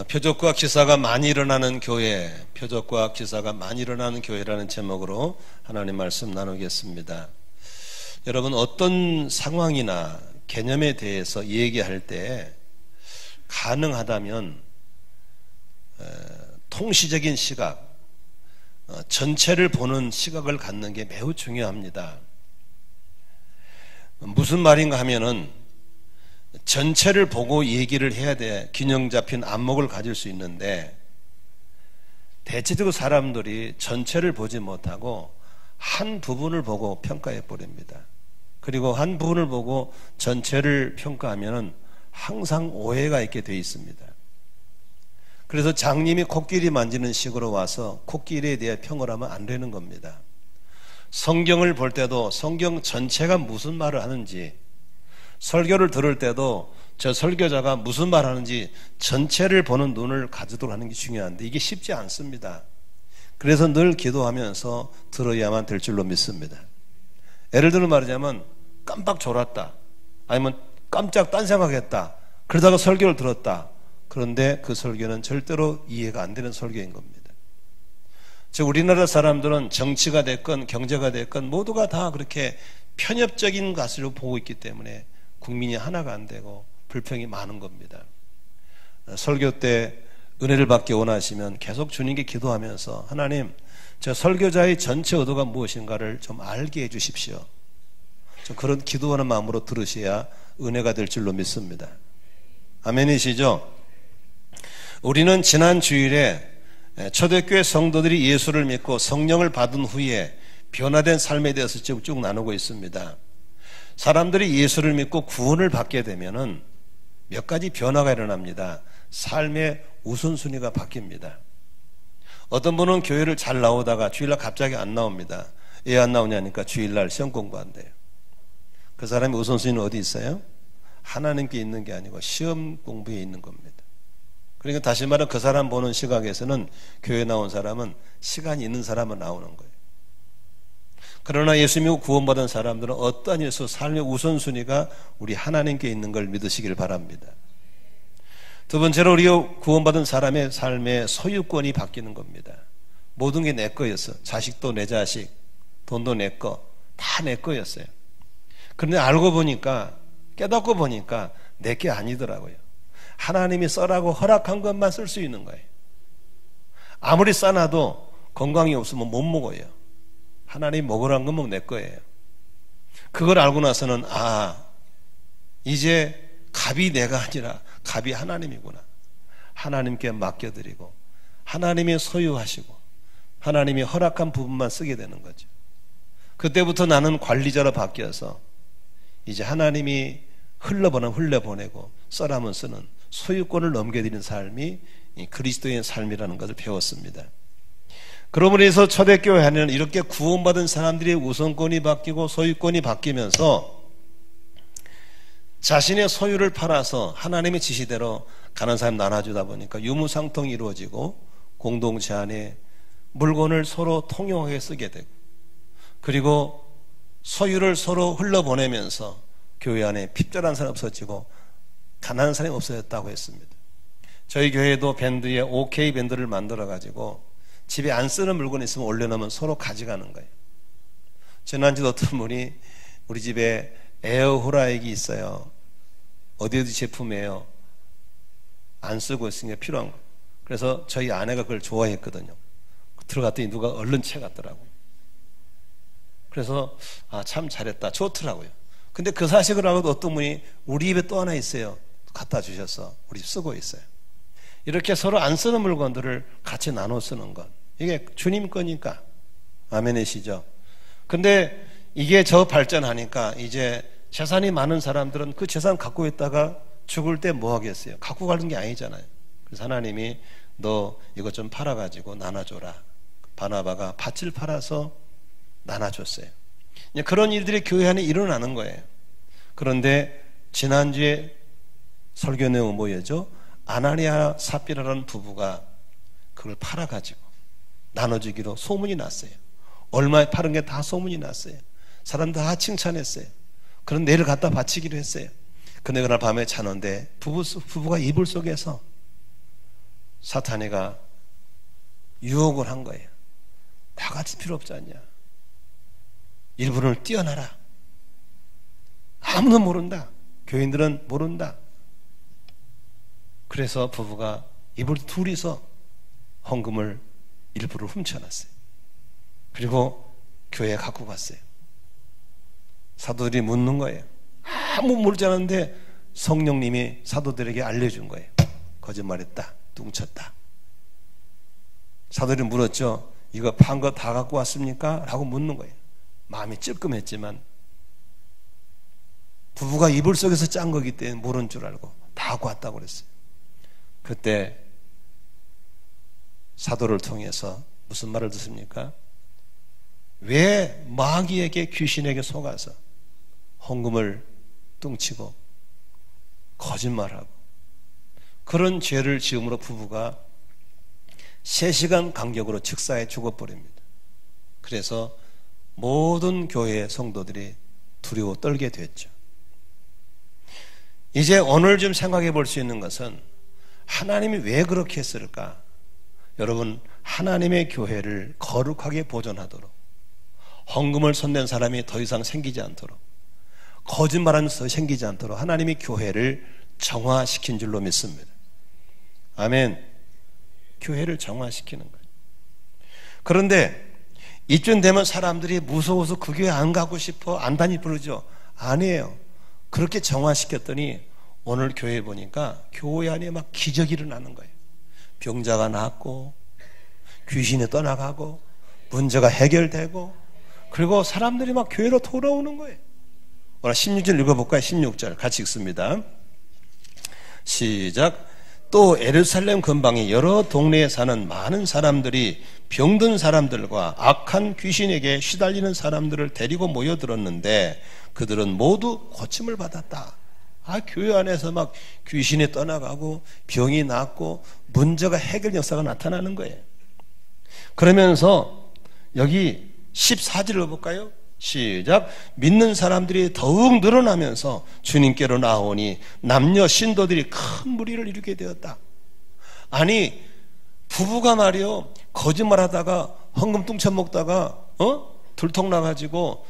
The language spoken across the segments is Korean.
표적과 기사가 많이 일어나는 교회, 표적과 기사가 많이 일어나는 교회라는 제목으로 하나님 말씀 나누겠습니다. 여러분, 어떤 상황이나 개념에 대해서 얘기할 때 가능하다면 통시적인 시각, 전체를 보는 시각을 갖는 게 매우 중요합니다. 무슨 말인가 하면은 전체를 보고 얘기를 해야 돼 균형 잡힌 안목을 가질 수 있는데, 대체적으로 사람들이 전체를 보지 못하고 한 부분을 보고 평가해 버립니다. 그리고 한 부분을 보고 전체를 평가하면 항상 오해가 있게 돼 있습니다. 그래서 장님이 코끼리 만지는 식으로 와서 코끼리에 대해 평을 하면 안 되는 겁니다. 성경을 볼 때도 성경 전체가 무슨 말을 하는지, 설교를 들을 때도 저 설교자가 무슨 말 하는지 전체를 보는 눈을 가지도록 하는 게 중요한데, 이게 쉽지 않습니다. 그래서 늘 기도하면서 들어야만 될 줄로 믿습니다. 예를 들어 말하자면 깜빡 졸았다, 아니면 깜짝 딴 생각했다, 그러다가 설교를 들었다. 그런데 그 설교는 절대로 이해가 안 되는 설교인 겁니다. 즉, 우리나라 사람들은 정치가 됐건 경제가 됐건 모두가 다 그렇게 편협적인 것으로 보고 있기 때문에 국민이 하나가 안 되고 불평이 많은 겁니다. 설교 때 은혜를 받기 원하시면 계속 주님께 기도하면서, 하나님, 저 설교자의 전체 의도가 무엇인가를 좀 알게 해 주십시오. 좀 그런 기도하는 마음으로 들으셔야 은혜가 될 줄로 믿습니다. 아멘이시죠? 우리는 지난 주일에 초대교회 성도들이 예수를 믿고 성령을 받은 후에 변화된 삶에 대해서 쭉 나누고 있습니다. 사람들이 예수를 믿고 구원을 받게 되면은 몇 가지 변화가 일어납니다. 삶의 우선순위가 바뀝니다. 어떤 분은 교회를 잘 나오다가 주일날 갑자기 안 나옵니다. 왜 안 나오냐니까 주일날 시험 공부한대요. 그 사람의 우선순위는 어디 있어요? 하나님께 있는 게 아니고 시험 공부에 있는 겁니다. 그러니까 다시 말하면 그 사람 보는 시각에서는 교회 나온 사람은 시간이 있는 사람은 나오는 거예요. 그러나 예수 믿고 구원받은 사람들은 어떠한 일에서 삶의 우선순위가 우리 하나님께 있는 걸 믿으시길 바랍니다. 두 번째로, 우리 구원받은 사람의 삶의 소유권이 바뀌는 겁니다. 모든 게 내 거였어. 자식도 내 자식, 돈도 내 거, 다 내 거였어요. 그런데 알고 보니까, 깨닫고 보니까 내 게 아니더라고요. 하나님이 써라고 허락한 것만 쓸 수 있는 거예요. 아무리 싸놔도 건강이 없으면 못 먹어요. 하나님 먹으라는 건 내 거예요. 그걸 알고 나서는, 이제 갑이 내가 아니라 갑이 하나님이구나. 하나님께 맡겨드리고 하나님이 소유하시고 하나님이 허락한 부분만 쓰게 되는 거죠. 그때부터 나는 관리자로 바뀌어서 이제 하나님이 흘려보내고 써라면 쓰는 소유권을 넘겨드리는 삶이 이 그리스도의 삶이라는 것을 배웠습니다. 그러므로 해서 초대교회 안에는 이렇게 구원받은 사람들의 우선권이 바뀌고 소유권이 바뀌면서 자신의 소유를 팔아서 하나님의 지시대로 가난 사람 나눠주다 보니까 유무상통이 이루어지고 공동체 안에 물건을 서로 통용하게 쓰게 되고, 그리고 소유를 서로 흘러보내면서 교회 안에 핍절한 사람이 없어지고 가난한 사람이 없어졌다고 했습니다. 저희 교회도 밴드에 OK 밴드를 만들어가지고 집에 안 쓰는 물건이 있으면 올려놓으면 서로 가져가는 거예요. 지난주에 어떤 분이 우리 집에 에어 후라이기 있어요. 어디 제품이에요. 안 쓰고 있으니까 필요한 거. 그래서 저희 아내가 그걸 좋아했거든요. 들어갔더니 누가 얼른 채갔더라고요. 그래서 참 잘했다, 좋더라고요. 근데 그 사실을 알고도 어떤 분이 우리 집에 또 하나 있어요. 갖다 주셔서 우리 집 쓰고 있어요. 이렇게 서로 안 쓰는 물건들을 같이 나눠 쓰는 것, 이게 주님 거니까. 아멘이시죠? 근데 이게 저 발전하니까 이제 재산이 많은 사람들은 그 재산 갖고 있다가 죽을 때 뭐 하겠어요? 갖고 가는 게 아니잖아요. 그래서 하나님이 너 이것 좀 팔아가지고 나눠줘라. 바나바가 밭을 팔아서 나눠줬어요. 그런 일들이 교회 안에 일어나는 거예요. 그런데 지난주에 설교 내용은 뭐였죠? 아나니아 삽비라라는 부부가 그걸 팔아가지고 나눠주기로 소문이 났어요. 얼마에 파는 게 다 소문이 났어요. 사람들 다 칭찬했어요. 그런 내를 갖다 바치기로 했어요. 근데 그날 밤에 자는데 부부가 이불 속에서 사탄이가 유혹을 한 거예요. 다 같이 필요 없지 않냐. 일부를 띄어놔라. 아무도 모른다. 교인들은 모른다. 그래서 부부가 이불 둘이서 헌금을 일부를 훔쳐놨어요. 그리고 교회에 갖고 갔어요. 사도들이 묻는 거예요. 아무 모르지 않았는데 성령님이 사도들에게 알려준 거예요. 거짓말했다. 뚱쳤다. 사도들이 물었죠. 이거 판 거 다 갖고 왔습니까? 라고 묻는 거예요. 마음이 찔끔했지만 부부가 이불 속에서 짠 거기 때문에 모른 줄 알고 다 갖고 왔다고 그랬어요. 그때 사도를 통해서 무슨 말을 듣습니까? 왜 마귀에게 귀신에게 속아서 헌금을 뚱치고 거짓말하고 그런 죄를 지음으로 부부가 3시간 간격으로 즉사에 죽어버립니다. 그래서 모든 교회의 성도들이 두려워 떨게 됐죠. 이제 오늘 좀 생각해 볼 수 있는 것은 하나님이 왜 그렇게 했을까? 여러분, 하나님의 교회를 거룩하게 보존하도록, 헌금을 손댄 사람이 더 이상 생기지 않도록, 거짓말하는 더 생기지 않도록 하나님이 교회를 정화시킨 줄로 믿습니다. 아멘. 교회를 정화시키는 거예요. 그런데 이쯤 되면 사람들이 무서워서 그 교회 안 가고 싶어, 안 다니 부르죠. 아니에요. 그렇게 정화시켰더니 오늘 교회에 보니까 교회 안에 막 기적이 일어나는 거예요. 병자가 낫고 귀신이 떠나가고 문제가 해결되고 그리고 사람들이 막 교회로 돌아오는 거예요. 오늘 16절 읽어볼까요? 16절 같이 읽습니다. 시작. 또 예루살렘 근방의 여러 동네에 사는 많은 사람들이 병든 사람들과 악한 귀신에게 시달리는 사람들을 데리고 모여들었는데 그들은 모두 고침을 받았다. 교회 안에서 막 귀신이 떠나가고 병이 낫고 문제가 해결 역사가 나타나는 거예요. 그러면서 여기 14절을 볼까요? 시작. 믿는 사람들이 더욱 늘어나면서 주님께로 나오니 남녀 신도들이 큰 무리를 이루게 되었다. 아니 부부가 말이요 거짓말하다가 헌금 뚱쳐먹다가 들통나가지고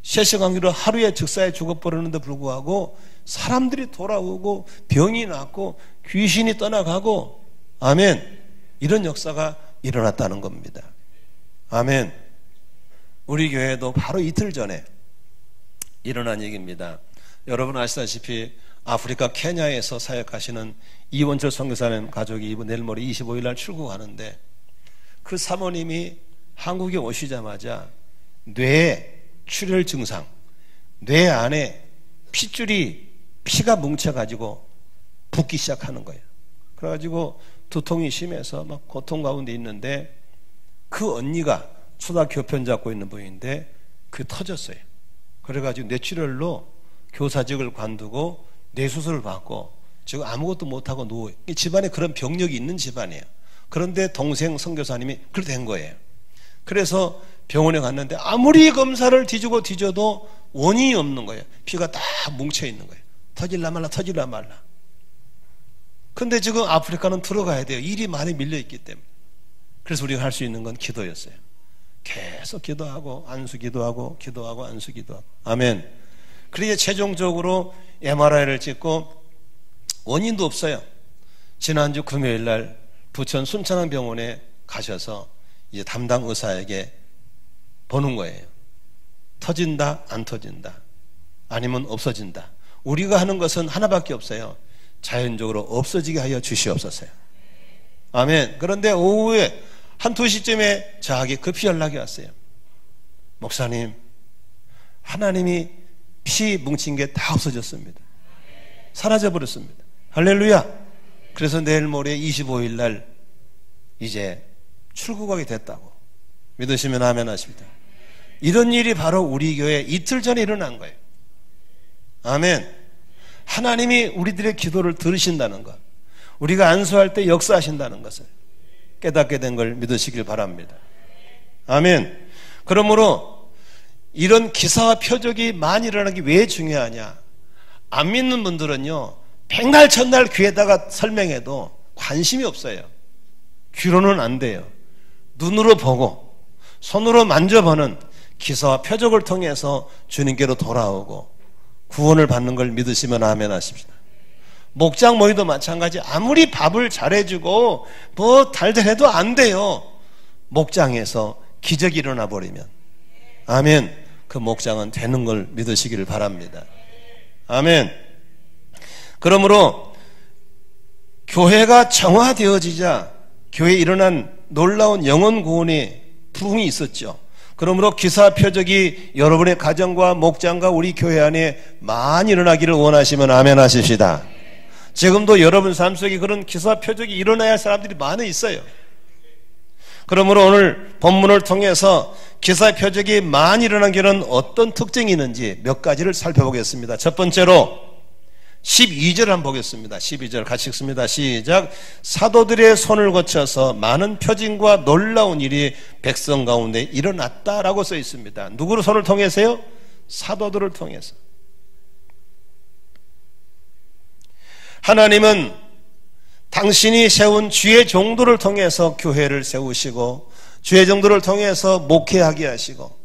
셋시간기로 하루에 즉사에 죽어버리는데 불구하고 사람들이 돌아오고 병이 낫고 귀신이 떠나가고 아멘 이런 역사가 일어났다는 겁니다. 아멘. 우리 교회도 바로 이틀 전에 일어난 얘기입니다. 여러분 아시다시피 아프리카 케냐에서 사역하시는 이원철 선교사님 가족이 내일 모레 25일 날 출국하는데 그 사모님이 한국에 오시자마자 뇌 출혈 증상, 뇌 안에 핏줄이 피가 뭉쳐가지고 붓기 시작하는 거예요. 그래가지고 두통이 심해서 막 고통 가운데 있는데 그 언니가 초등학교 교편 잡고 있는 분인데 그게 터졌어요. 그래가지고 뇌출혈로 교사직을 관두고 뇌수술을 받고 지금 아무것도 못하고 누워요. 집안에 그런 병력이 있는 집안이에요. 그런데 동생 선교사님이 그렇게 된 거예요. 그래서 병원에 갔는데 아무리 검사를 뒤져도 원인이 없는 거예요. 피가 다 뭉쳐 있는 거예요. 터질라 말라. 근데 지금 아프리카는 들어가야 돼요. 일이 많이 밀려있기 때문에. 그래서 우리가 할 수 있는 건 기도였어요. 계속 기도하고 안수 기도하고 안수 기도하고 아멘. 그리고 최종적으로 MRI를 찍고 원인도 없어요. 지난주 금요일 날 부천 순천항병원에 가셔서 이제 담당 의사에게 보는 거예요. 터진다 안 터진다 아니면 없어진다. 우리가 하는 것은 하나밖에 없어요. 자연적으로 없어지게 하여 주시옵소서. 아멘. 그런데 오후에 1, 2시쯤에 저에게 급히 연락이 왔어요. 목사님, 하나님이 피 뭉친 게 다 없어졌습니다. 사라져버렸습니다. 할렐루야. 그래서 내일 모레 25일 날 이제 출국하게 됐다고 믿으시면 아멘 하십니다. 이런 일이 바로 우리 교회 이틀 전에 일어난 거예요. 아멘. 하나님이 우리들의 기도를 들으신다는 것, 우리가 안수할 때 역사하신다는 것을 깨닫게 된 걸 믿으시길 바랍니다. 아멘. 그러므로 이런 기사와 표적이 많이 일어나기 왜 중요하냐? 안 믿는 분들은요 백날 첫날 귀에다가 설명해도 관심이 없어요. 귀로는 안 돼요. 눈으로 보고 손으로 만져보는 기사와 표적을 통해서 주님께로 돌아오고 구원을 받는 걸 믿으시면 아멘 하십시다. 목장 모이도 마찬가지. 아무리 밥을 잘해주고 뭐 달달해도 안 돼요. 목장에서 기적이 일어나 버리면 아멘. 그 목장은 되는 걸 믿으시기를 바랍니다. 아멘. 그러므로 교회가 정화되어지자 교회에 일어난 놀라운 영혼 구원의 부흥이 있었죠. 그러므로 기사 표적이 여러분의 가정과 목장과 우리 교회 안에 많이 일어나기를 원하시면 아멘 하십시다. 지금도 여러분 삶 속에 그런 기사 표적이 일어나야 할 사람들이 많이 있어요. 그러므로 오늘 본문을 통해서 기사 표적이 많이 일어난 게는 어떤 특징이 있는지 몇 가지를 살펴보겠습니다. 첫 번째로 12절 한번 보겠습니다. 12절 같이 읽습니다. 시작. 사도들의 손을 거쳐서 많은 표징과 놀라운 일이 백성 가운데 일어났다라고 써 있습니다. 누구를 손을 통해서요? 사도들을 통해서. 하나님은 당신이 세운 주의 종들을 통해서 교회를 세우시고 주의 종들을 통해서 목회하게 하시고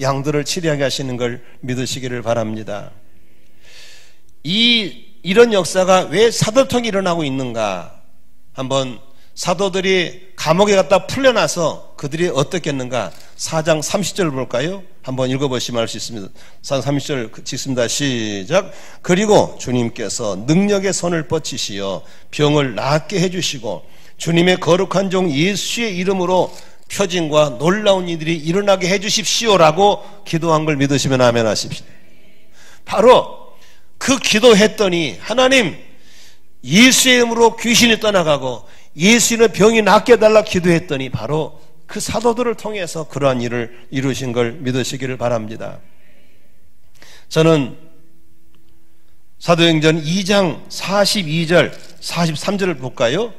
양들을 치리하게 하시는 걸 믿으시기를 바랍니다. 이런 역사가 왜 사도들 통해 일어나고 있는가? 한번 사도들이 감옥에 갔다 풀려나서 그들이 어떻겠는가? 4장 30절 볼까요? 한번 읽어보시면 알 수 있습니다. 4장 30절 찍습니다. 시작. 그리고 주님께서 능력의 손을 뻗치시어 병을 낫게 해주시고 주님의 거룩한 종 예수의 이름으로 표징과 놀라운 이들이 일어나게 해주십시오라고 기도한 걸 믿으시면 아멘 하십시오. 바로 그 기도했더니 하나님 예수의 이름으로 귀신이 떠나가고 예수의 병이 낫게 해달라 기도했더니 바로 그 사도들을 통해서 그러한 일을 이루신 걸 믿으시기를 바랍니다. 저는 사도행전 2장 42절 43절을 볼까요?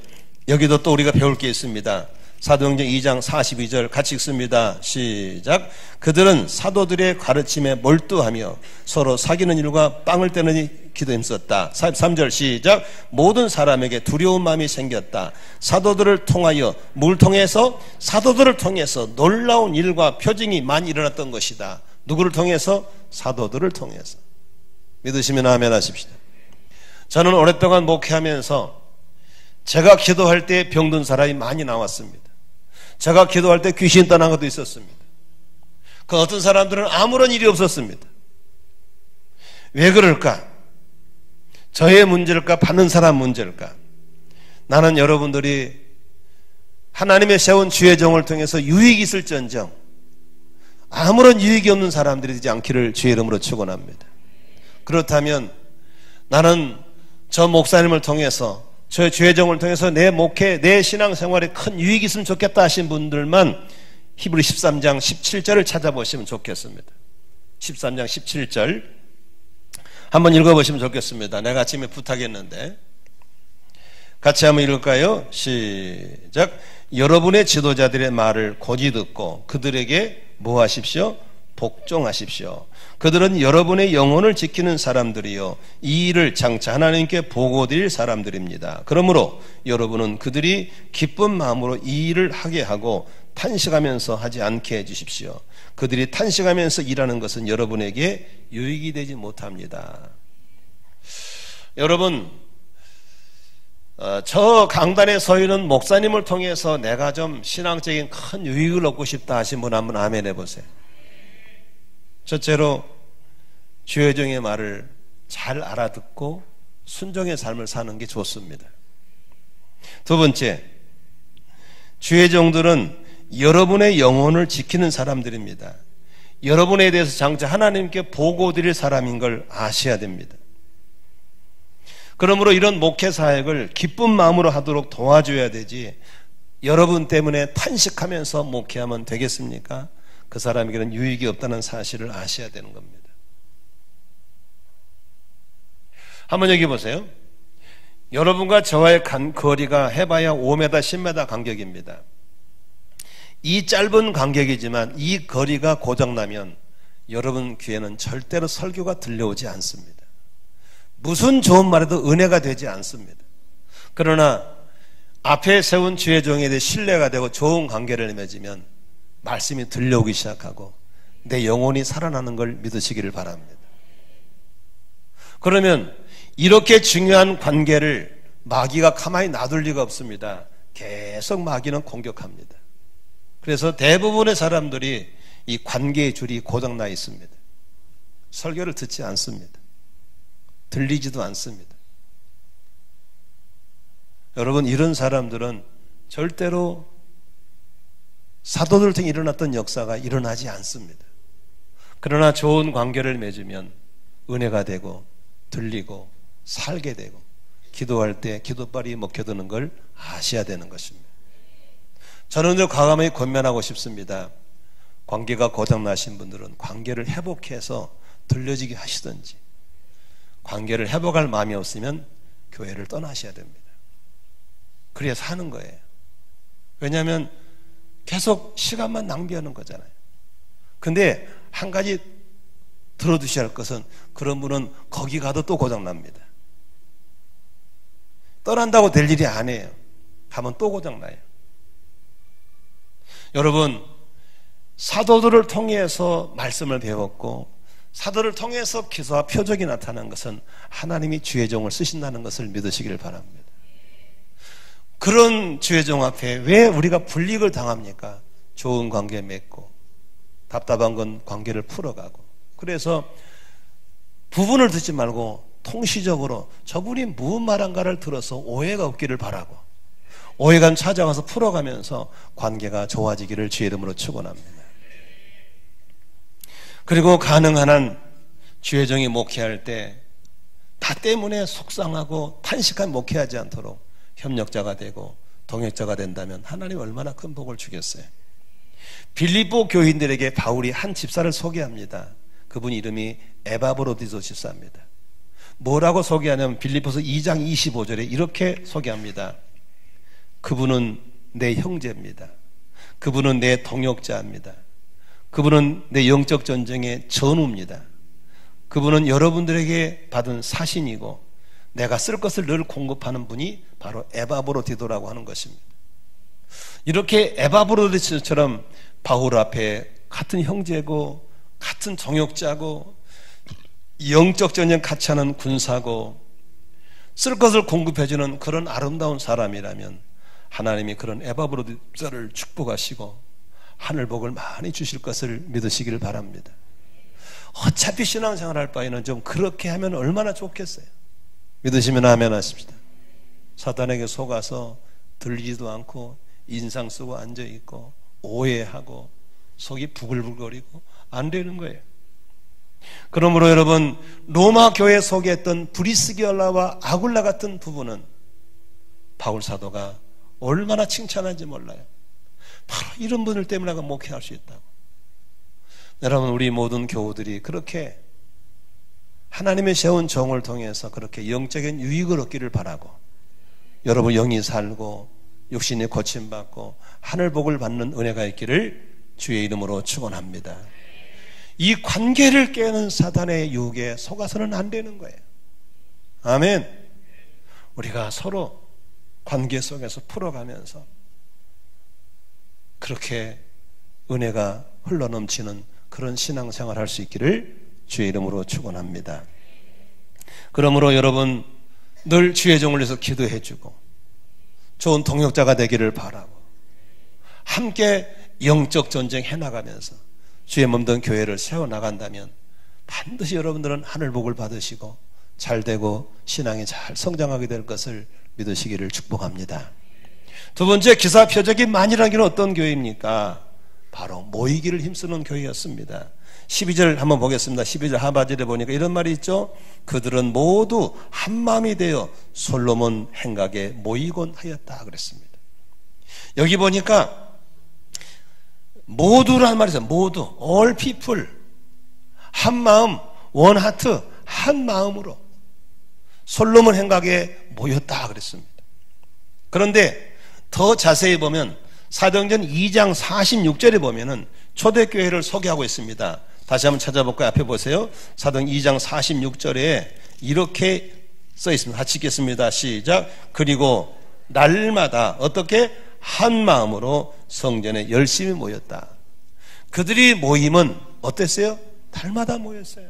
여기도 또 우리가 배울 게 있습니다. 사도행전 2장 42절 같이 읽습니다. 시작. 그들은 사도들의 가르침에 몰두하며 서로 사귀는 일과 빵을 떼는 기도에 힘썼다. 43절 시작. 모든 사람에게 두려운 마음이 생겼다. 사도들을 통하여 사도들을 통해서 놀라운 일과 표징이 많이 일어났던 것이다. 누구를 통해서? 사도들을 통해서. 믿으시면 아멘 하십시오. 저는 오랫동안 목회하면서 제가 기도할 때 병든 사람이 많이 나왔습니다. 제가 기도할 때 귀신 떠난 것도 있었습니다. 그 어떤 사람들은 아무런 일이 없었습니다. 왜 그럴까? 저의 문제일까? 받는 사람 문제일까? 나는 여러분들이 하나님의 세운 주의 종을 통해서 유익이 있을지언정 아무런 유익이 없는 사람들이 되지 않기를 주의 이름으로 축원합니다. 그렇다면 나는 저 목사님을 통해서 저의 주의 종을 통해서 내 목회, 내 신앙생활에 큰 유익이 있으면 좋겠다 하신 분들만 히브리 13장 17절을 찾아보시면 좋겠습니다. 13장 17절 한번 읽어보시면 좋겠습니다. 내가 아침에 부탁했는데 같이 한번 읽을까요? 시작. 여러분의 지도자들의 말을 고지 듣고 그들에게 뭐 하십시오? 복종하십시오. 그들은 여러분의 영혼을 지키는 사람들이요 이 일을 장차 하나님께 보고드릴 사람들입니다. 그러므로 여러분은 그들이 기쁜 마음으로 이 일을 하게 하고 탄식하면서 하지 않게 해주십시오. 그들이 탄식하면서 일하는 것은 여러분에게 유익이 되지 못합니다. 여러분, 저 강단에 서 있는 목사님을 통해서 내가 좀 신앙적인 큰 유익을 얻고 싶다 하신 분 한번 아멘 해보세요. 첫째로 주의 종의 말을 잘 알아듣고 순종의 삶을 사는 게 좋습니다. 두 번째, 주의 종들은 여러분의 영혼을 지키는 사람들입니다. 여러분에 대해서 장차 하나님께 보고드릴 사람인 걸 아셔야 됩니다. 그러므로 이런 목회 사역을 기쁜 마음으로 하도록 도와줘야 되지 여러분 때문에 탄식하면서 목회하면 되겠습니까? 그 사람에게는 유익이 없다는 사실을 아셔야 되는 겁니다. 한번 여기 보세요. 여러분과 저와의 거리가 해봐야 5m, 10m 간격입니다. 이 짧은 간격이지만 이 거리가 고장나면 여러분 귀에는 절대로 설교가 들려오지 않습니다. 무슨 좋은 말에도 은혜가 되지 않습니다. 그러나 앞에 세운 주의 종에 대해 신뢰가 되고 좋은 관계를 맺으면 말씀이 들려오기 시작하고 내 영혼이 살아나는 걸 믿으시기를 바랍니다. 그러면 이렇게 중요한 관계를 마귀가 가만히 놔둘 리가 없습니다. 계속 마귀는 공격합니다. 그래서 대부분의 사람들이 이 관계의 줄이 고장나 있습니다. 설교를 듣지 않습니다. 들리지도 않습니다. 여러분, 이런 사람들은 절대로 사도들 등에 일어났던 역사가 일어나지 않습니다. 그러나 좋은 관계를 맺으면 은혜가 되고 들리고 살게 되고 기도할 때 기도빨이 먹혀드는 걸 아셔야 되는 것입니다. 저는 오늘 과감히 권면하고 싶습니다. 관계가 고장나신 분들은 관계를 회복해서 들려지게 하시든지, 관계를 회복할 마음이 없으면 교회를 떠나셔야 됩니다. 그래야 사는 거예요. 왜냐하면 계속 시간만 낭비하는 거잖아요. 근데 한 가지 들어두셔야 할 것은, 그런 분은 거기 가도 또 고장납니다. 떠난다고 될 일이 아니에요. 가면 또 고장나요. 여러분, 사도들을 통해서 말씀을 배웠고 사도를 통해서 기사와 표적이 나타난 것은 하나님이 주의 종을 쓰신다는 것을 믿으시기를 바랍니다. 그런 주의 종 앞에 왜 우리가 불이익을 당합니까? 좋은 관계 맺고 답답한 건 관계를 풀어가고, 그래서 부분을 듣지 말고 통시적으로 저분이 무슨 말한가를 들어서 오해가 없기를 바라고, 오해감 찾아가서 풀어가면서 관계가 좋아지기를 주의 이름으로 축원합니다. 그리고 가능한 한 주의 종이 목회할 때 나 때문에 속상하고 탄식한 목회하지 않도록 협력자가 되고 동역자가 된다면 하나님 얼마나 큰 복을 주겠어요. 빌립보 교인들에게 바울이 한 집사를 소개합니다. 그분 이름이 에바브로디도 집사입니다. 뭐라고 소개하냐면 빌립보서 2장 25절에 이렇게 소개합니다. 그분은 내 형제입니다. 그분은 내 동역자입니다. 그분은 내 영적 전쟁의 전우입니다. 그분은 여러분들에게 받은 사신이고 내가 쓸 것을 늘 공급하는 분이 바로 에바브로디도라고 하는 것입니다. 이렇게 에바브로디도처럼 바울 앞에 같은 형제고 같은 동역자고 영적 전쟁 같이 하는 군사고 쓸 것을 공급해주는 그런 아름다운 사람이라면 하나님이 그런 에바브로디도를 축복하시고 하늘복을 많이 주실 것을 믿으시기를 바랍니다. 어차피 신앙생활 할 바에는 좀 그렇게 하면 얼마나 좋겠어요. 믿으시면 아멘 하십시다. 사단에게 속아서 들리지도 않고 인상 쓰고 앉아있고 오해하고 속이 부글부글거리고 안 되는 거예요. 그러므로 여러분, 로마 교회 속에 있던 브리스길라와 아굴라 같은 부부는 바울 사도가 얼마나 칭찬한지 몰라요. 바로 이런 분들 때문에 내가 목회할 수 있다고. 여러분, 우리 모든 교우들이 그렇게 하나님의 세운 종을 통해서 그렇게 영적인 유익을 얻기를 바라고, 여러분 영이 살고 육신이 고침받고 하늘복을 받는 은혜가 있기를 주의 이름으로 축원합니다. 이 관계를 깨는 사단의 유혹에 속아서는 안 되는 거예요. 아멘. 우리가 서로 관계 속에서 풀어가면서 그렇게 은혜가 흘러넘치는 그런 신앙생활을 할 수 있기를 주의 이름으로 축원합니다. 그러므로 여러분, 늘 주의 종을 위해서 기도해주고 좋은 동역자가 되기를 바라고 함께 영적 전쟁 해나가면서 주의 몸된 교회를 세워나간다면 반드시 여러분들은 하늘복을 받으시고 잘되고 신앙이 잘 성장하게 될 것을 믿으시기를 축복합니다. 두 번째, 기사 표적이 많이라는 게 어떤 교회입니까? 바로 모이기를 힘쓰는 교회였습니다. 12절 한번 보겠습니다. 12절 하반절에 보니까 이런 말이 있죠. 그들은 모두 한마음이 되어 솔로몬 행각에 모이곤 하였다 그랬습니다. 여기 보니까 모두라는 말이 있어요. 모두, all people, 한마음, one heart, 한 마음으로 솔로몬 행각에 모였다 그랬습니다. 그런데 더 자세히 보면 사도행전 2장 46절에 보면은 초대교회를 소개하고 있습니다. 다시 한번 찾아볼까요? 앞에 보세요. 사도행전 2장 46절에 이렇게 써 있습니다. 같이 읽겠습니다. 시작. 그리고 날마다 어떻게 한 마음으로 성전에 열심히 모였다. 그들이 모임은 어땠어요? 날마다 모였어요.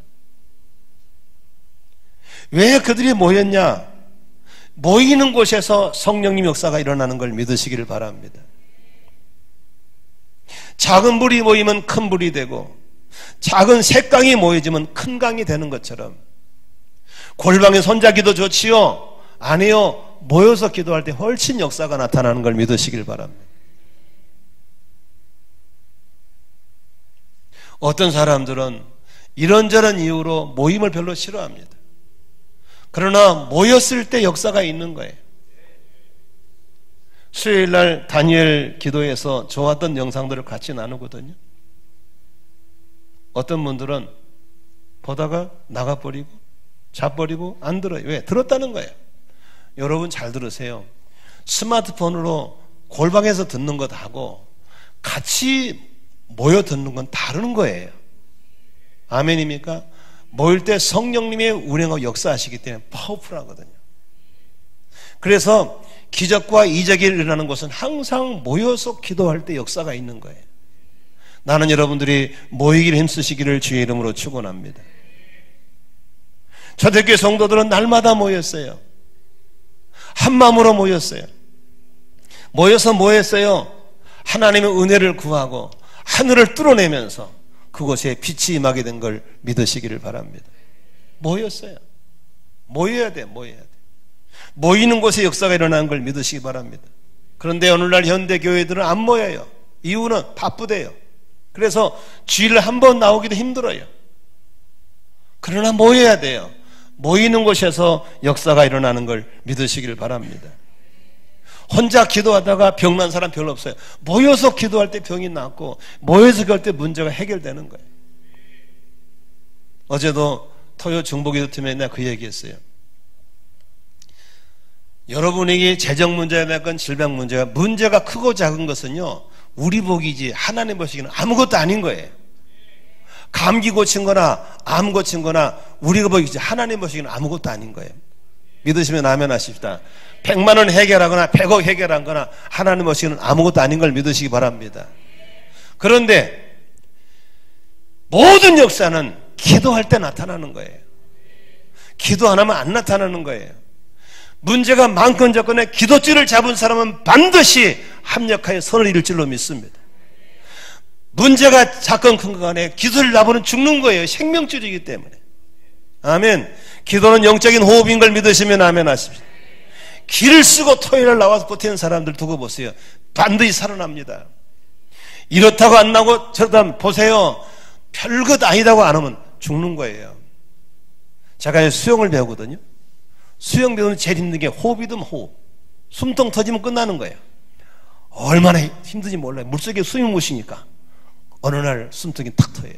왜 그들이 모였냐? 모이는 곳에서 성령님 역사가 일어나는 걸 믿으시기를 바랍니다. 작은 불이 모이면 큰 불이 되고, 작은 색강이 모여지면 큰 강이 되는 것처럼, 골방에 손잡기도 좋지요? 아니요. 모여서 기도할 때 훨씬 역사가 나타나는 걸 믿으시길 바랍니다. 어떤 사람들은 이런저런 이유로 모임을 별로 싫어합니다. 그러나 모였을 때 역사가 있는 거예요. 수요일날 다니엘 기도에서 좋았던 영상들을 같이 나누거든요. 어떤 분들은 보다가 나가버리고 자버리고 안 들어요. 왜? 들었다는 거예요. 여러분 잘 들으세요. 스마트폰으로 골방에서 듣는 것하고 같이 모여 듣는 건 다른 거예요. 아멘입니까? 모일 때 성령님의 운행하고 역사하시기 때문에 파워풀하거든요. 그래서 기적과 이적이 일어나는 것은 항상 모여서 기도할 때 역사가 있는 거예요. 나는 여러분들이 모이기를 힘쓰시기를 주의 이름으로 축원합니다. 초대교회 성도들은 날마다 모였어요. 한 마음으로 모였어요. 모여서 뭐 했어요? 하나님의 은혜를 구하고 하늘을 뚫어내면서 그곳에 빛이 임하게 된 걸 믿으시기를 바랍니다. 모였어요. 모여야 돼. 모이는 곳에 역사가 일어나는 걸 믿으시기 바랍니다. 그런데 오늘날 현대교회들은 안 모여요. 이유는 바쁘대요. 그래서 주일 한 번 나오기도 힘들어요. 그러나 모여야 돼요. 모이는 곳에서 역사가 일어나는 걸 믿으시길 바랍니다. 혼자 기도하다가 병난 사람 별로 없어요. 모여서 기도할 때 병이 낫고 모여서 기도할 때 문제가 해결되는 거예요. 어제도 토요 중보기도 팀에 내가 그 얘기했어요. 여러분에게 재정 문제가 됐건 질병 문제가 크고 작은 것은요, 우리 복이지 하나님 보시기는 아무것도 아닌 거예요. 감기 고친 거나 암 고친 거나 우리가 보기지 하나님 보시기는 아무것도 아닌 거예요. 믿으시면 아멘 하십시다. 100만 원 해결하거나 100억 해결한 거나 하나님 보시기는 아무것도 아닌 걸 믿으시기 바랍니다. 그런데 모든 역사는 기도할 때 나타나는 거예요. 기도 안 하면 안 나타나는 거예요. 문제가 많건 적건에 기도줄을 잡은 사람은 반드시 합력하여 선을 이룰 줄로 믿습니다. 문제가 작건 큰 거 간에 기도를 잡으면 죽는 거예요. 생명줄이기 때문에. 아멘. 기도는 영적인 호흡인 걸 믿으시면 아멘 하십시오. 길을 쓰고 토요일날 나와서 버티는 사람들 두고 보세요. 반드시 살아납니다. 이렇다고 안 나고 저러다 보세요. 별것 아니다고 안 하면 죽는 거예요. 제가 수영을 배우거든요. 수영 배우는 제일 힘든 게 호흡이든 호흡. 숨통 터지면 끝나는 거예요. 얼마나 힘든지 몰라요. 물속에 숨이 못 쉬니까 어느 날 숨통이 탁 터요.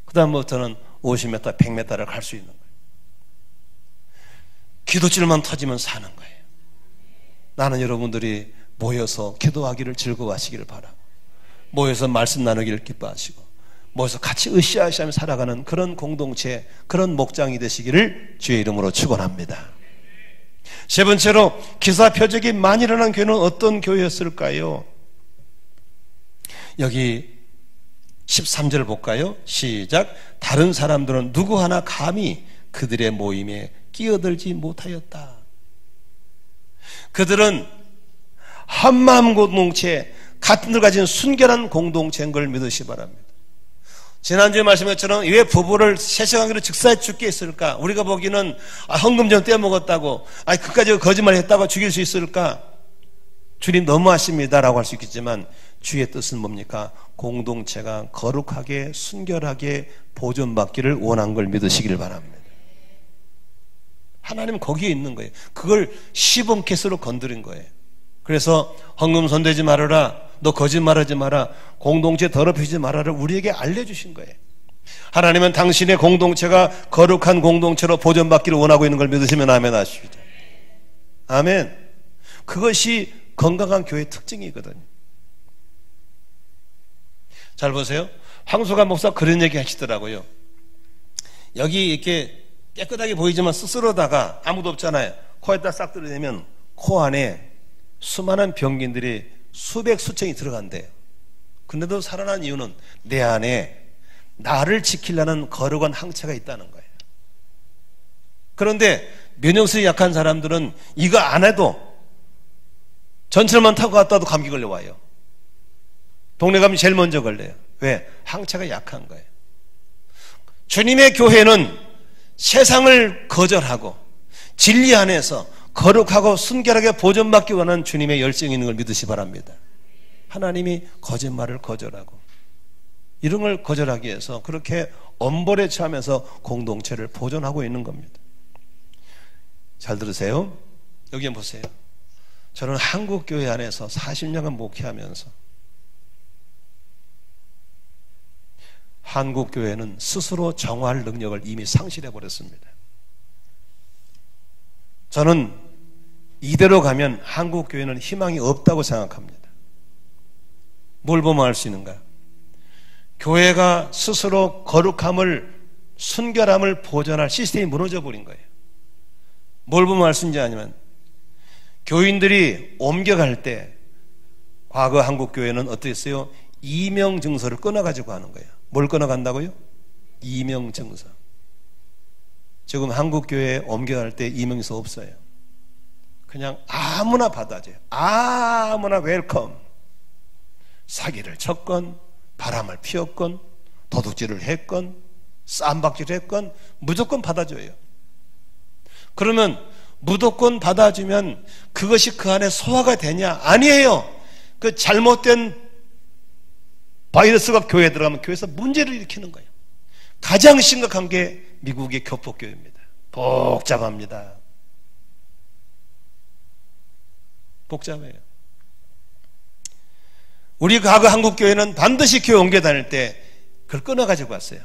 그 다음부터는 50m, 100m를 갈 수 있는 거예요. 기도줄만 터지면 사는 거예요. 나는 여러분들이 모여서 기도하기를 즐거워하시기를 바라고, 모여서 말씀 나누기를 기뻐하시고, 모여서 같이 으쌰으쌰하며 살아가는 그런 공동체, 그런 목장이 되시기를 주의 이름으로 축원합니다. 세 번째로 기사 표적이 많이 일어난 교회는 어떤 교회였을까요? 여기 13절 볼까요? 시작. 다른 사람들은 누구 하나 감히 그들의 모임에 끼어들지 못하였다. 그들은 한마음 공동체, 같은 들 가진 순결한 공동체인 걸 믿으시 바랍니다. 지난주에 말씀했처럼 왜 부부를 세시간으로 즉사에 죽게 했을까? 우리가 보기에는 헌금 좀 떼먹었다고, 그까지 거짓말 했다고 죽일 수 있을까? 주님 너무하십니다라고 할 수 있겠지만 주의 뜻은 뭡니까? 공동체가 거룩하게 순결하게 보존받기를 원한 걸 믿으시길 바랍니다. 하나님은 거기에 있는 거예요. 그걸 시범캐스로 건드린 거예요. 그래서 헌금 손대지 말아라, 너 거짓말하지 마라, 공동체 더럽히지 말아라 우리에게 알려주신 거예요. 하나님은 당신의 공동체가 거룩한 공동체로 보존받기를 원하고 있는 걸 믿으시면 아멘 하십시오. 아멘. 그것이 건강한 교회의 특징이거든요. 잘 보세요. 황소가 목사 그런 얘기 하시더라고요. 여기 이렇게 깨끗하게 보이지만 스스로다가 아무도 없잖아요. 코에다 싹 들이대면 코 안에 수많은 병균들이 수백 수천이 들어간대요. 근데도 살아난 이유는 내 안에 나를 지키려는 거룩한 항체가 있다는 거예요. 그런데 면역력이 약한 사람들은 이거 안 해도 전철만 타고 갔다 와도 감기 걸려와요. 동네 가면 제일 먼저 걸려요. 왜? 항체가 약한 거예요. 주님의 교회는 세상을 거절하고 진리 안에서 거룩하고 순결하게 보존받기 원하는 주님의 열정이 있는 걸 믿으시 바랍니다. 하나님이 거짓말을 거절하고 이런 걸 거절하기 위해서 그렇게 엄벌에 처하면서 공동체를 보존하고 있는 겁니다. 잘 들으세요. 여기 보세요. 저는 한국교회 안에서 40년간 목회하면서 한국교회는 스스로 정화할 능력을 이미 상실해버렸습니다. 저는 이대로 가면 한국교회는 희망이 없다고 생각합니다. 뭘 보면 알 수 있는가? 교회가 스스로 거룩함을, 순결함을 보존할 시스템이 무너져 버린 거예요. 뭘 보면 알 수 있는지 아니면 교인들이 옮겨갈 때 과거 한국교회는 어떻겠어요? 이명증서를 끊어가지고 하는 거예요. 뭘 끊어간다고요? 이명증서. 지금 한국교회에 옮겨갈 때 이명증서 없어요. 그냥 아무나 받아줘요. 아무나 웰컴. 사기를 쳤건 바람을 피웠건 도둑질을 했건 쌈박질을 했건 무조건 받아줘요. 그러면 무조건 받아주면 그것이 그 안에 소화가 되냐? 아니에요. 그 잘못된 바이러스가 교회에 들어가면 교회에서 문제를 일으키는 거예요. 가장 심각한 게 미국의 교폭교회입니다. 복잡합니다. 복잡해요. 우리 과거 한국교회는 반드시 교회 옮겨 다닐 때 그걸 끊어가지고 왔어요.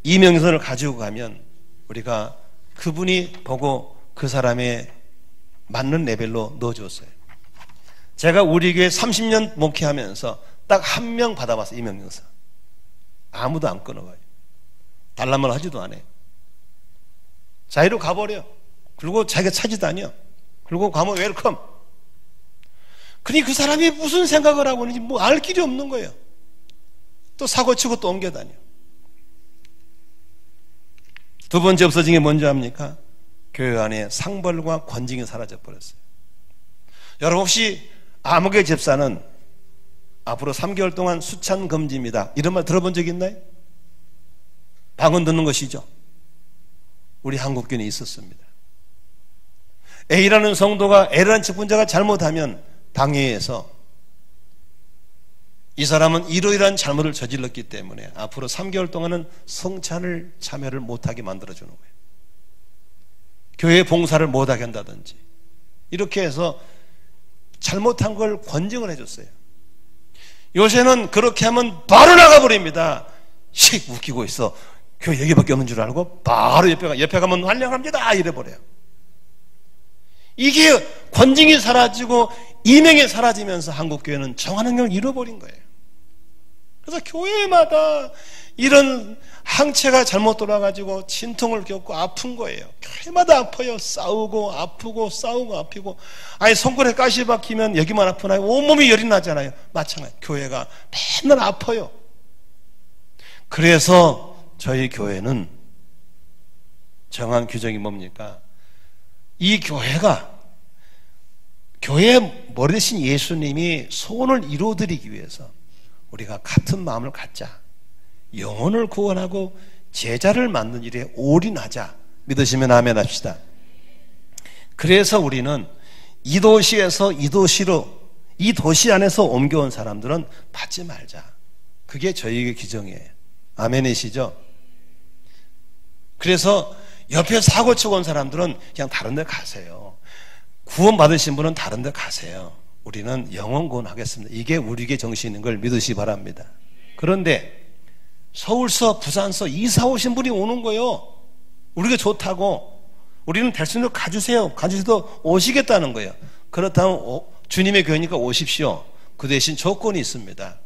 이명선을 가지고 가면 우리가 그분이 보고 그 사람의 맞는 레벨로 넣어줬어요. 제가 우리 교회 30년 목회하면서 딱 한 명 받아봤어요. 이명선서. 아무도 안 끊어가요. 달라면 하지도 않아요. 자기로 가버려. 그리고 자기가 차지도 아니야. 그리고 가면 웰컴. 그러니 그 사람이 무슨 생각을 하고 있는지 뭐 알 길이 없는 거예요. 또 사고치고 또 옮겨다녀. 두 번째 없어진 게 뭔지 압니까? 교회 안에 상벌과 권징이 사라져버렸어요. 여러분 혹시 암흑의 집사는 앞으로 3개월 동안 수찬 금지입니다. 이런 말 들어본 적 있나요? 방언 듣는 것이죠. 우리 한국교회에 있었습니다. A라는 성도가 L이라는 직분자가 잘못하면 당회에서 이 사람은 이러이러한 잘못을 저질렀기 때문에 앞으로 3개월 동안은 성찬을 참여를 못하게 만들어주는 거예요. 교회 봉사를 못하게 한다든지 이렇게 해서 잘못한 걸 권증을 해줬어요. 요새는 그렇게 하면 바로 나가버립니다. 씩 웃기고 있어. 교회 여기밖에 없는 줄 알고 바로 옆에 가면 환영합니다 이래버려요. 이게 권징이 사라지고 이명이 사라지면서 한국교회는 정한 능력을 잃어버린 거예요. 그래서 교회마다 이런 항체가 잘못 돌아가지고 진통을 겪고 아픈 거예요. 교회마다 아파요. 싸우고 아프고 싸우고 아프고. 아니 손가락에 가시 박히면 여기만 아프나요? 온몸이 열이 나잖아요. 마찬가지. 교회가 맨날 아파요. 그래서 저희 교회는 정한 규정이 뭡니까? 이 교회가 교회의 머리 대신 예수님이 소원을 이루어드리기 위해서 우리가 같은 마음을 갖자. 영혼을 구원하고 제자를 만드는 일에 올인하자. 믿으시면 아멘 합시다. 그래서 우리는 이 도시에서 이 도시로 이 도시 안에서 옮겨온 사람들은 받지 말자. 그게 저희의 규정이에요. 아멘이시죠? 그래서 옆에 사고 치고 온 사람들은 그냥 다른 데 가세요. 구원 받으신 분은 다른 데 가세요. 우리는 영혼 구원하겠습니다. 이게 우리의 정신인 걸 믿으시기 바랍니다. 그런데 서울서 부산서 이사 오신 분이 오는 거예요. 우리가 좋다고. 우리는 될 수 있는 대로 가주세요. 가주셔도 오시겠다는 거예요. 그렇다면 주님의 교회니까 오십시오. 그 대신 조건이 있습니다.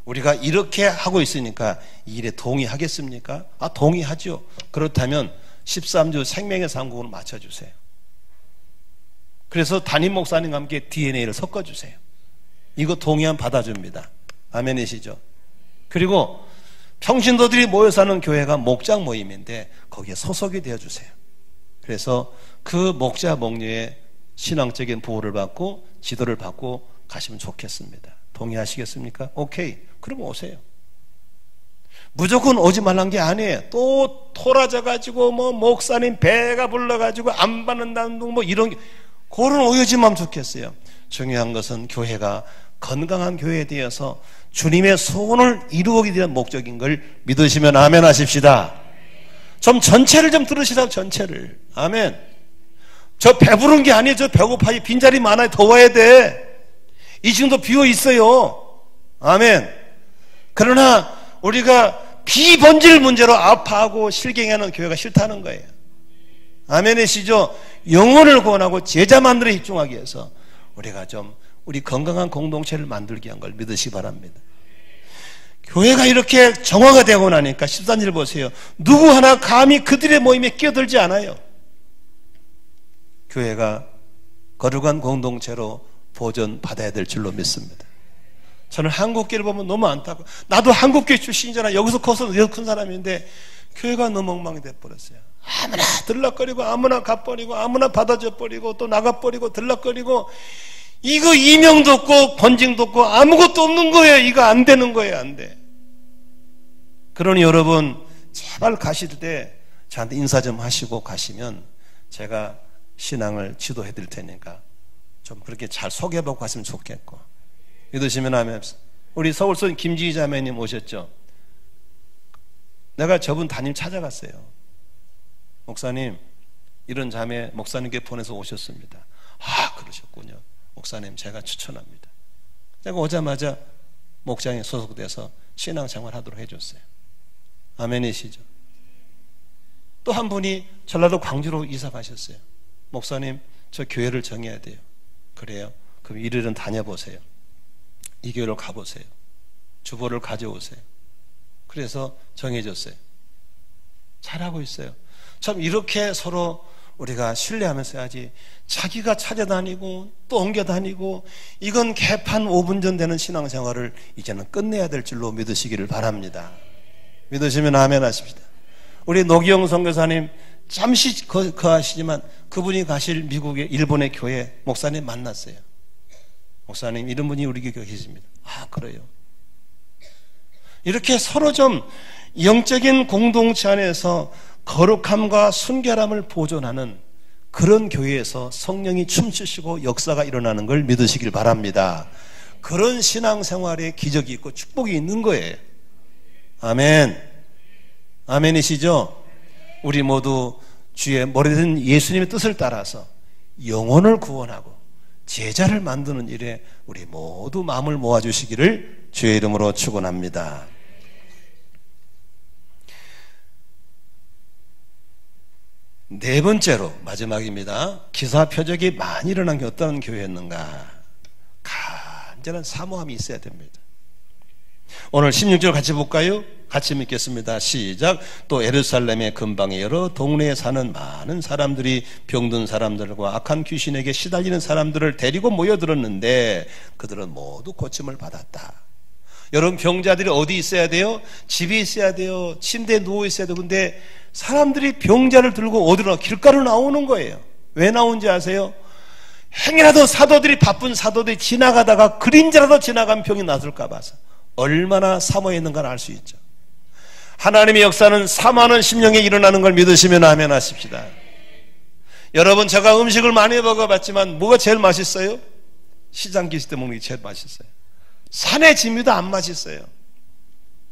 우리가 이렇게 하고 있으니까 이 일에 동의하겠습니까? 동의하죠. 그렇다면 13주 생명의 상국으로 맞춰주세요. 그래서 담임 목사님과 함께 DNA를 섞어주세요. 이거 동의안 받아줍니다. 아멘이시죠? 그리고 평신도들이 모여 사는 교회가 목장 모임인데 거기에 소속이 되어주세요. 그래서 그 목자 목녀의 신앙적인 보호를 받고 지도를 받고 가시면 좋겠습니다. 동의하시겠습니까? 오케이. 그럼 오세요. 무조건 오지 말란 게 아니에요. 또 토라져가지고 뭐 목사님 배가 불러가지고 안 받는다는 뭐 이런 게 그런 오해지만 좋겠어요. 중요한 것은 교회가 건강한 교회에 대해서 주님의 소원을 이루기 위한 목적인 걸 믿으시면 아멘 하십시다. 좀 전체를 좀 들으시라고. 전체를. 아멘. 저 배부른 게 아니에요. 저 배고파요. 빈자리 많아요. 더 와야 돼. 이 지금도 비어 있어요. 아멘. 그러나 우리가 비본질 문제로 아파하고 실갱하는 교회가 싫다는 거예요. 아멘이시죠? 영혼을 구원하고 제자 만들어 집중하기 위해서 우리가 좀 우리 건강한 공동체를 만들기 위한 걸 믿으시기 바랍니다. 교회가 이렇게 정화가 되고 나니까 13절 보세요. 누구 하나 감히 그들의 모임에 끼어들지 않아요. 교회가 거룩한 공동체로 보존받아야 될 줄로 믿습니다. 저는 한국교회를 보면 너무 안타까워. 나도 한국교회 출신이잖아. 여기서 커서 큰 사람인데 교회가 너무 엉망이 돼버렸어요. 아무나 들락거리고 아무나 가버리고 아무나 받아줘버리고 또 나가버리고 들락거리고 이거 이명도 없고 번징도 없고 아무것도 없는 거예요. 이거 안 되는 거예요. 안 돼. 그러니 여러분 제발 가실 때 저한테 인사 좀 하시고 가시면 제가 신앙을 지도해 드릴 테니까 좀 그렇게 잘 소개해보고 가시면 좋겠고 믿으시면 아멘. 우리 서울서 김지희 자매님 오셨죠? 내가 저분 담임 찾아갔어요. 목사님 이런 자매 목사님께 보내서 오셨습니다. 아 그러셨군요. 목사님 제가 추천합니다. 제가 오자마자 목장에 소속돼서 신앙생활 하도록 해줬어요. 아멘이시죠? 또 한 분이 전라도 광주로 이사 가셨어요. 목사님 저 교회를 정해야 돼요. 그래요? 그럼 일일은 다녀보세요. 이 교회로 가보세요. 주보를 가져오세요. 그래서 정해졌어요. 잘하고 있어요. 참 이렇게 서로 우리가 신뢰하면서 해야지 자기가 찾아다니고 또 옮겨다니고 이건 개판 5분 전 되는 신앙생활을 이제는 끝내야 될 줄로 믿으시기를 바랍니다. 믿으시면 아멘 하십시다. 우리 노기영 선교사님 잠시 거하시지만 그분이 가실 미국의 일본의 교회 목사님 만났어요. 목사님 이런 분이 우리 교회에 계십니다. 아 그래요. 이렇게 서로 좀 영적인 공동체 안에서 거룩함과 순결함을 보존하는 그런 교회에서 성령이 춤추시고 역사가 일어나는 걸 믿으시길 바랍니다. 그런 신앙생활에 기적이 있고 축복이 있는 거예요. 아멘. 아멘이시죠? 우리 모두 주의 머리든 예수님의 뜻을 따라서 영혼을 구원하고 제자를 만드는 일에 우리 모두 마음을 모아주시기를 주의 이름으로 축원합니다. 네 번째로 마지막입니다. 기사 표적이 많이 일어난 게 어떤 교회였는가? 간절한 사모함이 있어야 됩니다. 오늘 16절 같이 볼까요? 같이 믿겠습니다. 시작. 또 예루살렘의 근방에 여러 동네에 사는 많은 사람들이 병든 사람들과 악한 귀신에게 시달리는 사람들을 데리고 모여들었는데 그들은 모두 고침을 받았다. 여러분 병자들이 어디 있어야 돼요? 집에 있어야 돼요. 침대에 누워 있어야 돼요. 근데 사람들이 병자를 들고 어디로 길가로 나오는 거예요. 왜 나온지 아세요? 행여라도 사도들이 바쁜 사도들이 지나가다가 그림자라도 지나간 병이 나설까 봐서 얼마나 사모했는가를 알 수 있죠. 하나님의 역사는 사모하는 심령에 일어나는 걸 믿으시면 아멘 하십시다. 여러분 제가 음식을 많이 먹어봤지만 뭐가 제일 맛있어요? 시장 계실 때 먹는 게 제일 맛있어요. 산의 진미도 안 맛있어요.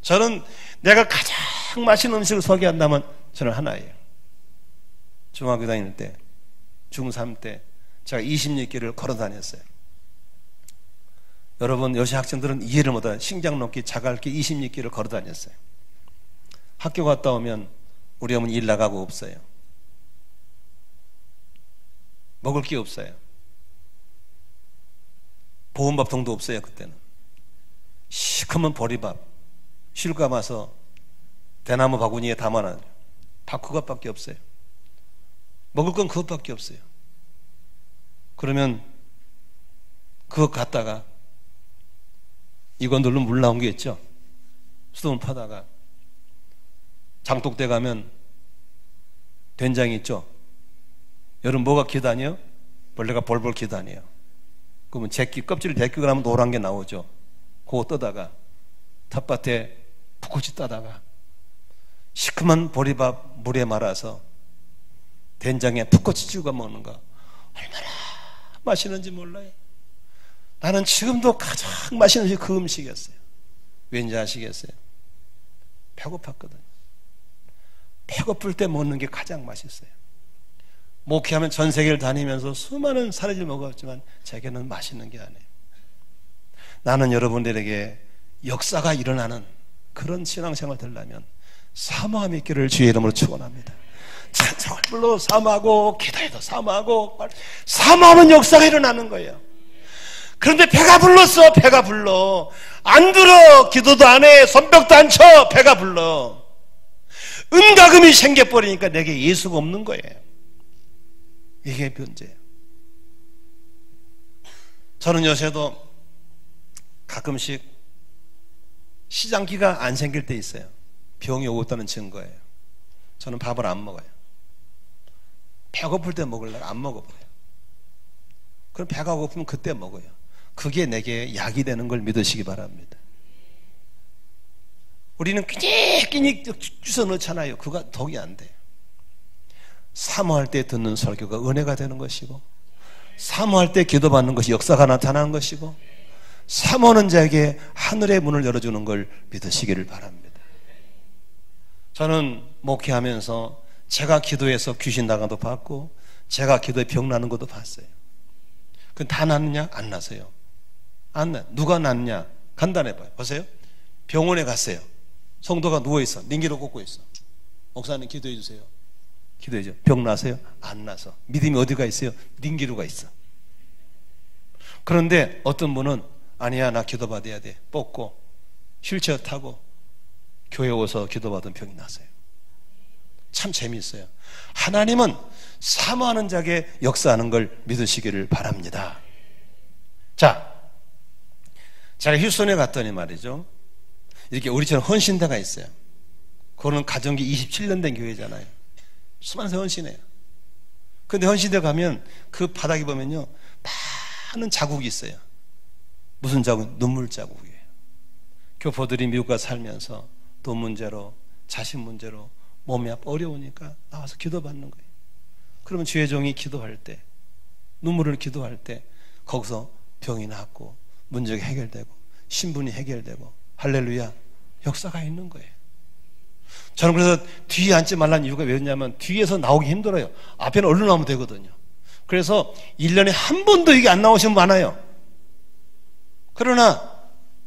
저는 내가 가장 맛있는 음식을 소개한다면 저는 하나예요. 중학교 다닐 때 중3 때 제가 20리길을 걸어 다녔어요. 여러분 여시 학생들은 이해를 못해요. 신장 넘기 자갈길 20리길을 걸어 다녔어요. 학교 갔다 오면 우리 어머니 일 나가고 없어요. 먹을 게 없어요. 보온밥통도 없어요. 그때는 시커먼 보리밥 실 감아서 대나무 바구니에 담아놔요. 밥 그것밖에 없어요. 먹을 건 그것밖에 없어요. 그러면 그거 갖다가 이거 누르면 물 나온 게 있죠. 수돗물 파다가 장독대 가면 된장이 있죠. 여러분 뭐가 기다녀요? 벌레가 볼볼 기다녀요. 그러면 제끼 껍질을 벗기고 나면 노란 게 나오죠. 그거 떠다가 텃밭에 풋고치 따다가 시큼한 보리밥 물에 말아서 된장에 풋고치 찍어 먹는 거 얼마나 맛있는지 몰라요. 나는 지금도 가장 맛있는 음식이 그 음식이었어요. 왠지 아시겠어요? 배고팠거든요. 배고플 때 먹는 게 가장 맛있어요. 목회하면 전 세계를 다니면서 수많은 사례를 먹었지만 제게는 맛있는 게 아니에요. 나는 여러분들에게 역사가 일어나는 그런 신앙생활을 되려면 사모함이 있기를 주의 이름으로 축원합니다. 찬송을 불러 사모하고 기도해도 사모하고 사모하면 역사가 일어나는 거예요. 그런데 배가 불렀어. 배가 불러. 안 들어. 기도도 안 해. 손뼉도 안 쳐. 배가 불러. 음가금이 생겨버리니까 내게 예수가 없는 거예요. 이게 문제예요. 저는 요새도 가끔씩 시장기가 안 생길 때 있어요. 병이 오고 있다는 증거예요. 저는 밥을 안 먹어요. 배고플 때 먹으려고 안 먹어버려요. 그럼 배가 고프면 그때 먹어요. 그게 내게 약이 되는 걸 믿으시기 바랍니다. 우리는 끼닉끼닉 주워 넣잖아요. 그거 독이 안 돼요. 사모할 때 듣는 설교가 은혜가 되는 것이고, 사모할 때 기도받는 것이 역사가 나타나는 것이고, 사모하는 자에게 하늘의 문을 열어주는 걸 믿으시기를 바랍니다. 저는 목회하면서 제가 기도해서 귀신 나가도 봤고, 제가 기도에 병 나는 것도 봤어요. 그건 다 낫느냐? 안 나서요. 안 나. 누가 낫냐? 간단해봐요. 보세요. 병원에 갔어요. 성도가 누워있어. 링기로 꽂고 있어. 목사님 기도해 주세요. 기도해줘. 병 나세요? 안 나서. 믿음이 어디가 있어요? 링기로가 있어. 그런데 어떤 분은 아니야, 나 기도받아야 돼. 뽑고 휠체어 타고 교회 오서 기도받은 병이 났어요. 참 재미있어요. 하나님은 사모하는 자에게 역사하는 걸 믿으시기를 바랍니다. 자, 제가 휴스턴에 갔더니 말이죠, 이렇게 우리처럼 헌신대가 있어요. 그거는 가정기 27년 된 교회잖아요. 수많은 헌신해요. 근데 헌신대 가면 그 바닥에 보면요, 많은 자국이 있어요. 무슨 자국? 눈물 자국이에요. 교포들이 미국 가서 살면서 돈 문제로, 자신 문제로 몸이 어려우니까 나와서 기도받는 거예요. 그러면 주의 종이 기도할 때, 눈물을 기도할 때 거기서 병이 낫고 문제가 해결되고 신분이 해결되고, 할렐루야, 역사가 있는 거예요. 저는 그래서 뒤에 앉지 말라는 이유가 왜냐면 뒤에서 나오기 힘들어요. 앞에는 얼른 나오면 되거든요. 그래서 1년에 한 번도 이게 안 나오시면 많아요. 그러나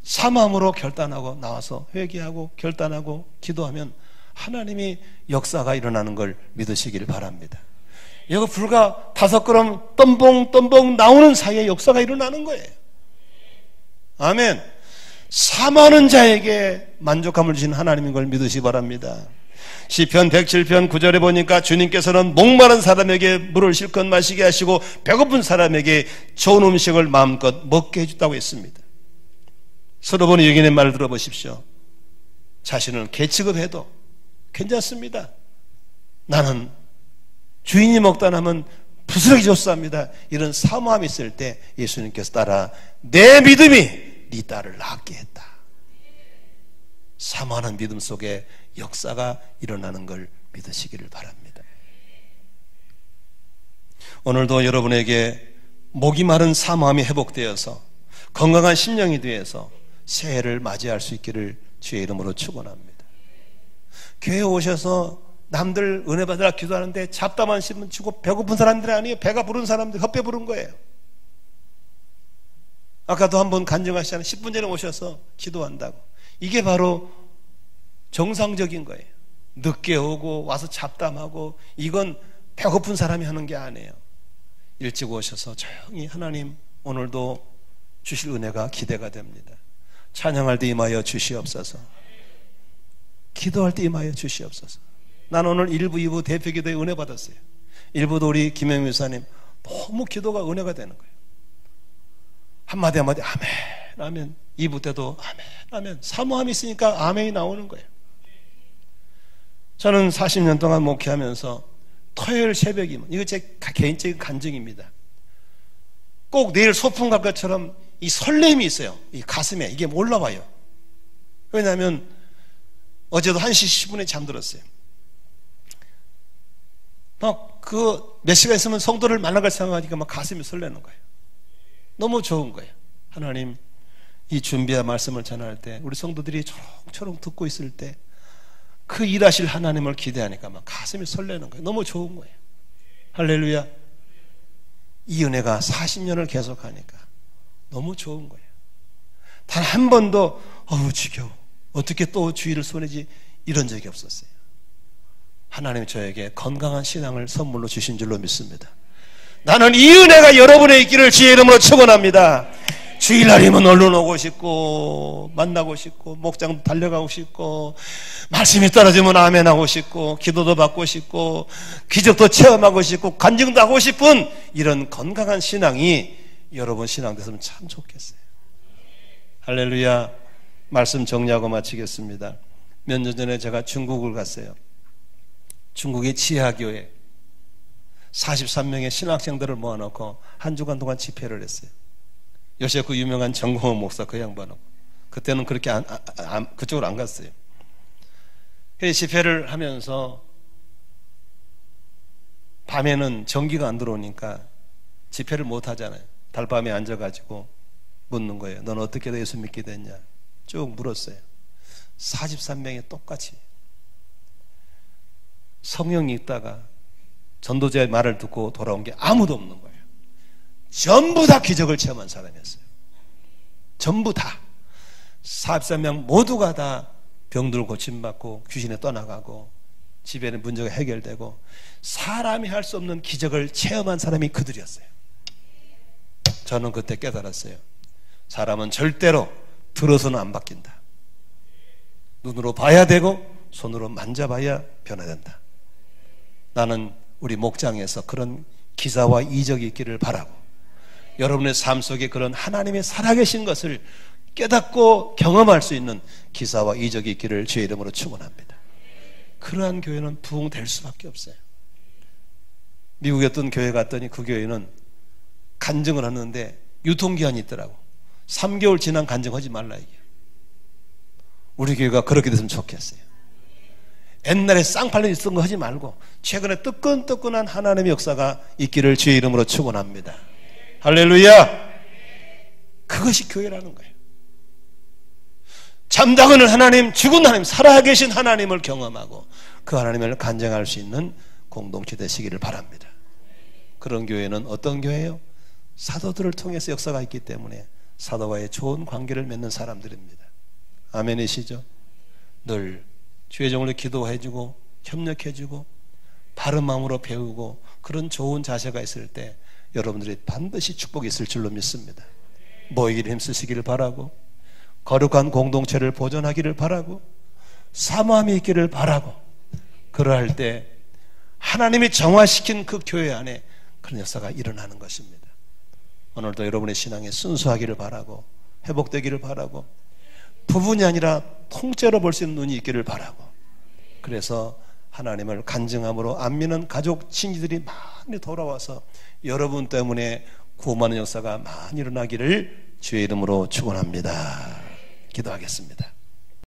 사모함으로 결단하고 나와서 회개하고 결단하고 기도하면 하나님이 역사가 일어나는 걸 믿으시기를 바랍니다. 이거 불과 5걸음 덤벙덤벙 나오는 사이에 역사가 일어나는 거예요. 아멘. 사모하는 자에게 만족함을 주신 하나님인 걸 믿으시기 바랍니다. 시편 107편 9절에 보니까 주님께서는 목마른 사람에게 물을 실컷 마시게 하시고 배고픈 사람에게 좋은 음식을 마음껏 먹게 해줬다고 했습니다. 솔로몬이 여기는 말을 들어보십시오. 자신을 개취급해도 괜찮습니다. 나는 주인이 먹다 남은 부스러기 줬습니다. 이런 사모함이 있을 때 예수님께서 따라 내 믿음이 네 딸을 낳게 했다. 사모하는 믿음 속에 역사가 일어나는 걸 믿으시기를 바랍니다. 오늘도 여러분에게 목이 마른 사모함이 회복되어서 건강한 심령이 되어서 새해를 맞이할 수 있기를 주의 이름으로 축원합니다. 교회에 오셔서 남들 은혜 받으라 기도하는데 잡담한 신문 치고 배고픈 사람들이 아니에요. 배가 부른 사람들, 헛배 부른 거예요. 아까도 한번 간증하시잖아요. 10분 전에 오셔서 기도한다고. 이게 바로 정상적인 거예요. 늦게 오고 와서 잡담하고, 이건 배고픈 사람이 하는 게 아니에요. 일찍 오셔서 조용히 하나님 오늘도 주실 은혜가 기대가 됩니다. 찬양할 때 임하여 주시옵소서. 기도할 때 임하여 주시옵소서. 난 오늘 1부, 2부 대표기도에 은혜 받았어요. 1부도 우리 김영민 목사님 너무 기도가 은혜가 되는 거예요. 한마디 한마디 아멘 하면 2부 때도 아멘 하면 사모함이 있으니까 아멘이 나오는 거예요. 저는 40년 동안 목회하면서 토요일 새벽이면 이거 제 개인적인 간증입니다. 꼭 내일 소풍 갈 것처럼 이 설렘이 있어요. 이 가슴에 이게 올라와요. 왜냐하면 어제도 1시 10분에 잠들었어요. 막 몇 시간 있으면 성도를 만나갈 생각하니까 막 가슴이 설레는 거예요. 너무 좋은 거예요. 하나님 이 준비한 말씀을 전할 때 우리 성도들이 초롱초롱 듣고 있을 때 그 일하실 하나님을 기대하니까 막 가슴이 설레는 거예요. 너무 좋은 거예요. 할렐루야. 이 은혜가 40년을 계속하니까 너무 좋은 거예요. 단 한 번도 지겨워 어떻게 또 주의를 쏘내지 이런 적이 없었어요. 하나님이 저에게 건강한 신앙을 선물로 주신 줄로 믿습니다. 나는 이 은혜가 여러분의 있기를 주의 이름으로 축원합니다. 주일날이면 얼른 오고 싶고 만나고 싶고 목장 달려가고 싶고 말씀이 떨어지면 아멘하고 싶고 기도도 받고 싶고 기적도 체험하고 싶고 간증도 하고 싶은 이런 건강한 신앙이 여러분 신앙 됐으면 참 좋겠어요. 할렐루야. 말씀 정리하고 마치겠습니다. 몇 년 전에 제가 중국을 갔어요. 중국의 지하교회 43명의 신학생들을 모아놓고 한 주간 동안 집회를 했어요. 요새 그 유명한 정공원 목사 그 양반하고 그때는 그렇게 그쪽으로 안 갔어요. 집회를 하면서 밤에는 전기가 안 들어오니까 집회를 못 하잖아요. 달밤에 앉아가지고 묻는 거예요. 넌 어떻게 해서 예수 믿게 됐냐 쭉 물었어요. 43명이 똑같이 성령 읽다가 전도자의 말을 듣고 돌아온 게 아무도 없는 거예요. 전부 다 기적을 체험한 사람이었어요. 전부 다 43명 모두가 다 병들 고침받고 귀신에 떠나가고 집에는 문제가 해결되고 사람이 할 수 없는 기적을 체험한 사람이 그들이었어요. 저는 그때 깨달았어요. 사람은 절대로 들어서는 안 바뀐다. 눈으로 봐야 되고 손으로 만져봐야 변화된다. 나는 우리 목장에서 그런 기사와 이적이 있기를 바라고 여러분의 삶 속에 그런 하나님의 살아계신 것을 깨닫고 경험할 수 있는 기사와 이적이 있기를 주의 이름으로 축원합니다. 그러한 교회는 부흥될 수밖에 없어요. 미국에 어떤 교회 갔더니 그 교회는 간증을 하는데 유통기한이 있더라고. 3개월 지난 간증하지 말라 이게. 우리 교회가 그렇게 됐으면 좋겠어요. 옛날에 쌍팔년 있었던 거 하지 말고 최근에 뜨끈뜨끈한 하나님의 역사가 있기를 주의 이름으로 축원합니다. 할렐루야. 그것이 교회라는 거예요. 잠자고는 하나님, 죽은 하나님, 살아계신 하나님을 경험하고 그 하나님을 간증할 수 있는 공동체 되시기를 바랍니다. 그런 교회는 어떤 교회예요? 사도들을 통해서 역사가 있기 때문에 사도와의 좋은 관계를 맺는 사람들입니다. 아멘이시죠? 늘 주의 종으로 기도해주고 협력해주고 바른 마음으로 배우고 그런 좋은 자세가 있을 때 여러분들이 반드시 축복이 있을 줄로 믿습니다. 모이기를 힘쓰시기를 바라고 거룩한 공동체를 보존하기를 바라고 사모함이 있기를 바라고 그러할 때 하나님이 정화시킨 그 교회 안에 그런 역사가 일어나는 것입니다. 오늘도 여러분의 신앙에 순수하기를 바라고 회복되기를 바라고 부분이 아니라 통째로 볼 수 있는 눈이 있기를 바라고 그래서 하나님을 간증함으로 안 믿는 가족 친지들이 많이 돌아와서 여러분 때문에 구원하는 역사가 많이 일어나기를 주의 이름으로 축원합니다. 기도하겠습니다.